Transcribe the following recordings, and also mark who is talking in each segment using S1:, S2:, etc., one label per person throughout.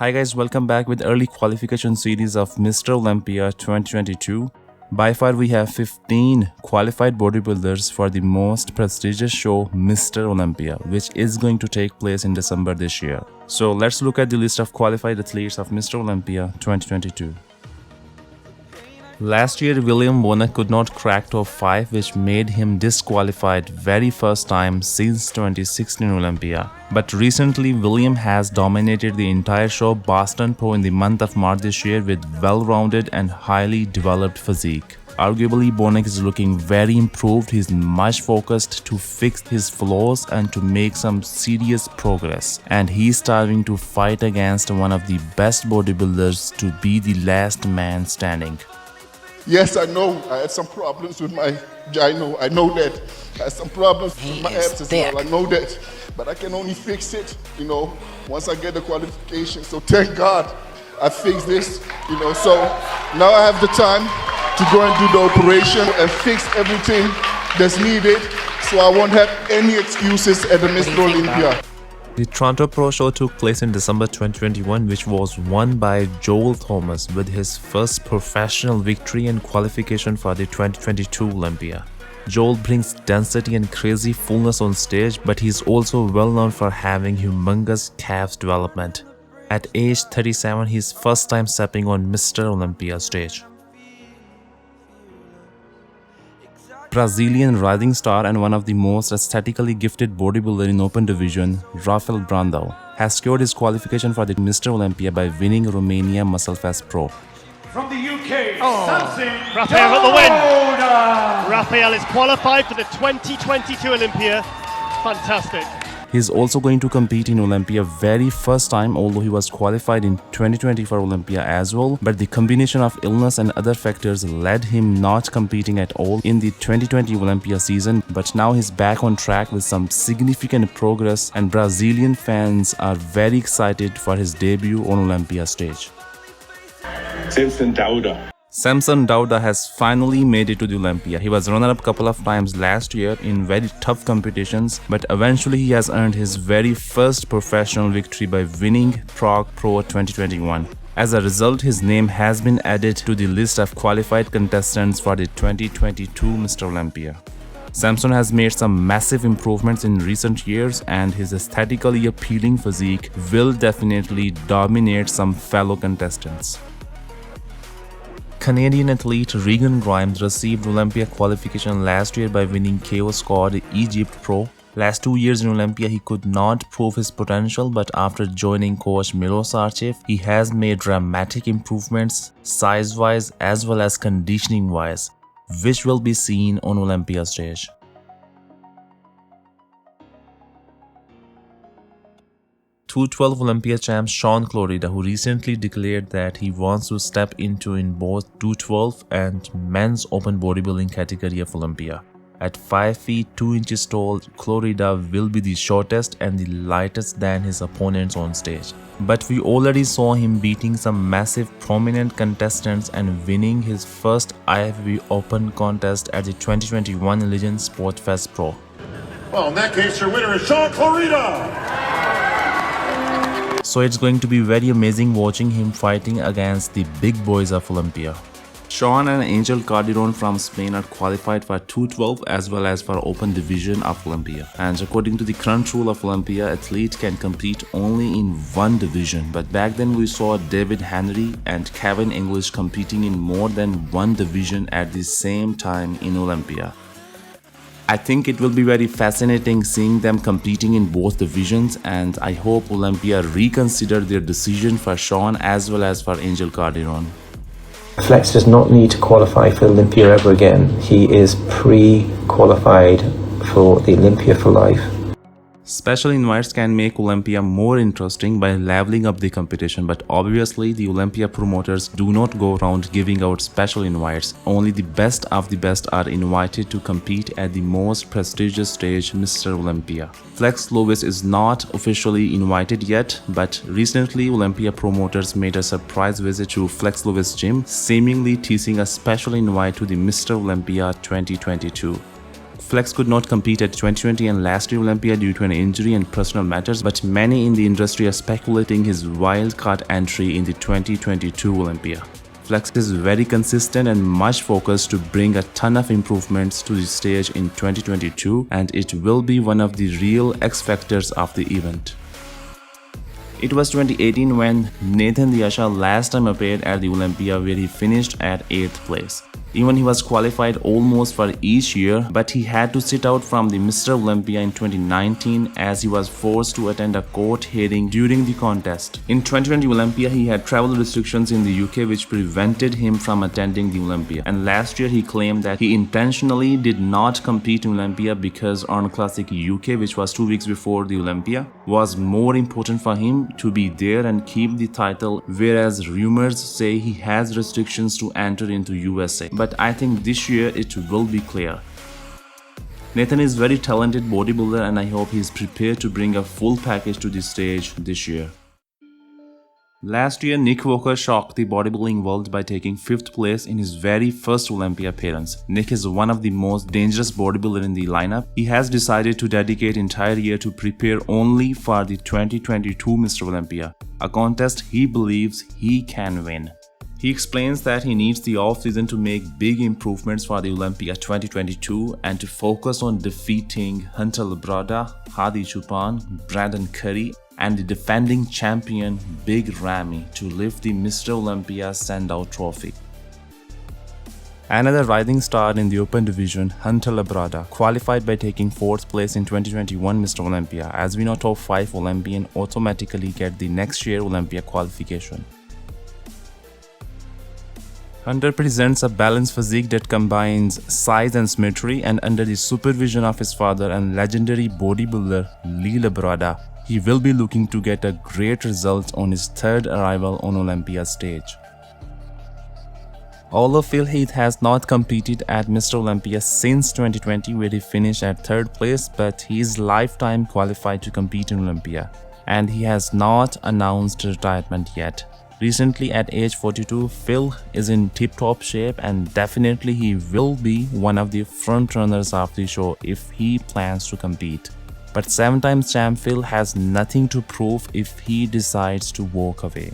S1: Hi guys, welcome back with early qualification series of Mr. Olympia 2022. By far we have 15 qualified bodybuilders for the most prestigious show Mr. Olympia, which is going to take place in December this year. So let's look at the list of qualified athletes of Mr. Olympia 2022. Last year, William Bonac could not crack top 5, which made him disqualified very first time since 2016 Olympia. But recently, William has dominated the entire show Boston Pro in the month of March this year with well-rounded and highly developed physique. Arguably, Bonac is looking very improved. He's much focused to fix his flaws and to make some serious progress. And he's starting to fight against one of the best bodybuilders to be the last man standing.
S2: Yes, I know. I had some problems with my gyno. I know that. I had some problems with my abs as well. I know that. But I can only fix it, once I get the qualification. So thank God I fixed this, So now I have the time to go and do the operation and fix everything that's needed. So I won't have any excuses at the Mr. Olympia.
S1: The Toronto Pro Show took place in December 2021, which was won by Joel Thomas with his first professional victory and qualification for the 2022 Olympia. Joel brings density and crazy fullness on stage, but he's also well known for having humongous calves development. At age 37, he's first time stepping on Mr. Olympia stage. Brazilian rising star and one of the most aesthetically gifted bodybuilder in open division, Rafael Brandao, has secured his qualification for the Mr. Olympia by winning Romania Muscle Fest Pro.
S3: From the UK, Samson,
S4: Rafael got the win. Rafael is qualified for the 2022 Olympia. Fantastic.
S1: He's also going to compete in Olympia very first time, although he was qualified in 2020 for Olympia as well. But the combination of illness and other factors led him not competing at all in the 2020 Olympia season. But now he's back on track with some significant progress, and Brazilian fans are very excited for his debut on Olympia stage. Samson Dauda has finally made it to the Olympia. He was runner-up a couple of times last year in very tough competitions, but eventually he has earned his very first professional victory by winning Prague Pro 2021. As a result, his name has been added to the list of qualified contestants for the 2022 Mr. Olympia. Samson has made some massive improvements in recent years, and his aesthetically appealing physique will definitely dominate some fellow contestants. Canadian athlete Regan received Olympia qualification last year by winning KO Squad Egypt Pro. Last 2 years in Olympia, he could not prove his potential, but after joining coach Milos Archev, he has made dramatic improvements size-wise as well as conditioning-wise, which will be seen on Olympia stage. .212 Olympia champ Shaun, who recently declared that he wants to step into in both 212 and men's open bodybuilding category of Olympia. At 5 feet 2 inches tall, Clarida will be the shortest and the lightest than his opponents on stage. But we already saw him beating some massive prominent contestants and winning his first IFBB Open contest at the 2021 Legends Sport Fest Pro.
S3: Well, in that case, your winner is Shaun Clarida.
S1: So it's going to be very amazing watching him fighting against the big boys of Olympia. Shaun and Calderon from Spain are qualified for 212 as well as for open division of Olympia. And according to the current rule of Olympia, athletes can compete only in one division. But back then we saw David Henry and Kevin English competing in more than one division at the same time in Olympia. I think it will be very fascinating seeing them competing in both divisions, and I hope Olympia reconsider their decision for Shaun as well as for Calderon.
S5: Flex does not need to qualify for Olympia ever again. He is pre-qualified for the Olympia for life.
S1: Special invites can make Olympia more interesting by leveling up the competition, but obviously the Olympia promoters do not go around giving out special invites. Only the best of the best are invited to compete at the most prestigious stage, Mr. Olympia. Flex Lewis is not officially invited yet, but recently Olympia promoters made a surprise visit to Flex Lewis gym, seemingly teasing a special invite to the Mr. Olympia 2022. Flex could not compete at 2020 and last year Olympia due to an injury and personal matters, but many in the industry are speculating his wildcard entry in the 2022 Olympia. Flex is very consistent and much focused to bring a ton of improvements to the stage in 2022, and it will be one of the real X factors of the event. It was 2018 when Nathan the Asha last time appeared at the Olympia, where he finished at 8th place. Even he was qualified almost for each year, but he had to sit out from the Mr. Olympia in 2019 as he was forced to attend a court hearing during the contest. In 2020 Olympia, he had travel restrictions in the UK which prevented him from attending the Olympia. And last year he claimed that he intentionally did not compete in Olympia because Arnold Classic UK, which was 2 weeks before the Olympia, was more important for him to be there and keep the title, whereas rumors say he has restrictions to enter into USA. But I think this year it will be clear. Nathan is very talented bodybuilder and I hope he is prepared to bring a full package to the stage this year. Last year, Nick Walker shocked the bodybuilding world by taking 5th place in his very first Olympia appearance. Nick is one of the most dangerous bodybuilders in the lineup. He has decided to dedicate entire year to prepare only for the 2022 Mr. Olympia, a contest he believes he can win. He explains that he needs the off-season to make big improvements for the Olympia 2022 and to focus on defeating Hunter Labrada, Hadi Choopan, Brandon Curry and the defending champion Big Ramy to lift the Mr. Olympia Sandow Trophy. Another rising star in the open division, Hunter Labrada, qualified by taking 4th place in 2021 Mr. Olympia. As we know, top 5 Olympian automatically get the next year Olympia qualification. Hunter presents a balanced physique that combines size and symmetry, and under the supervision of his father and legendary bodybuilder Lee Labrada, he will be looking to get a great result on his 3rd arrival on Olympia stage. Although Heath has not competed at Mr. Olympia since 2020 where he finished at 3rd place, but he is lifetime qualified to compete in Olympia and he has not announced retirement yet. Recently at age 42, Phil is in tip-top shape and definitely he will be one of the front runners of the show if he plans to compete. But 7-time champ Phil has nothing to prove if he decides to walk away.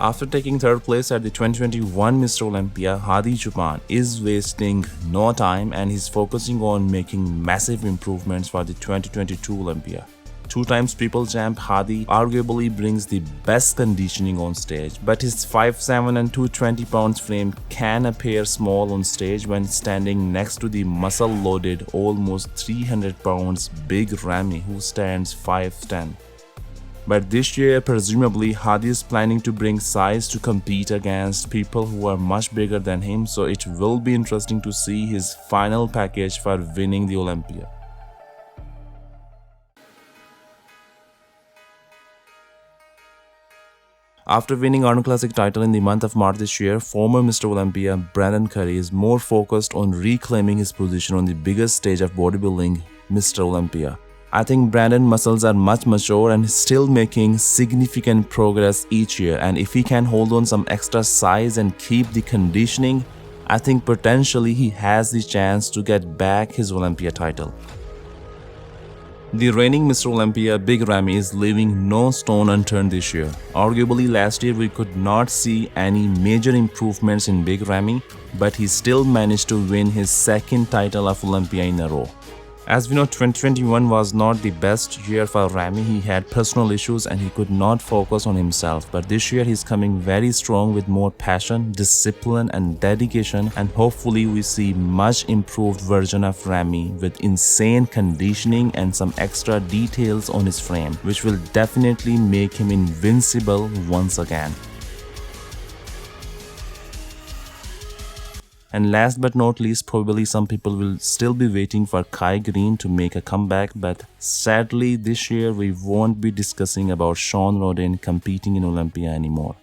S1: After taking 3rd place at the 2021 Mr. Olympia, Hadi Choopan is wasting no time and he's focusing on making massive improvements for the 2022 Olympia. 2 times triple champ Hadi arguably brings the best conditioning on stage, but his 5'7" and 220 pounds frame can appear small on stage when standing next to the muscle-loaded, almost 300 pounds Big Ramy who stands 5'10". But this year, presumably, Hadi is planning to bring size to compete against people who are much bigger than him, so it will be interesting to see his final package for winning the Olympia. After winning Arnold Classic title in the month of March this year, former Mr. Olympia Brandon Curry is more focused on reclaiming his position on the biggest stage of bodybuilding, Mr. Olympia. I think Brandon's muscles are much mature and is still making significant progress each year, and if he can hold on some extra size and keep the conditioning, I think potentially he has the chance to get back his Olympia title. The reigning Mr. Olympia Big Ramy is leaving no stone unturned this year. Arguably last year we could not see any major improvements in Big Ramy, but he still managed to win his 2nd title of Olympia in a row. As we know, 2021 was not the best year for Ramy. He had personal issues and he could not focus on himself. But this year he's coming very strong with more passion, discipline and dedication, and hopefully we see much improved version of Ramy with insane conditioning and some extra details on his frame, which will definitely make him invincible once again. And last but not least, probably some people will still be waiting for Kai Green to make a comeback, but sadly this year we won't be discussing about Shaun competing in Olympia anymore.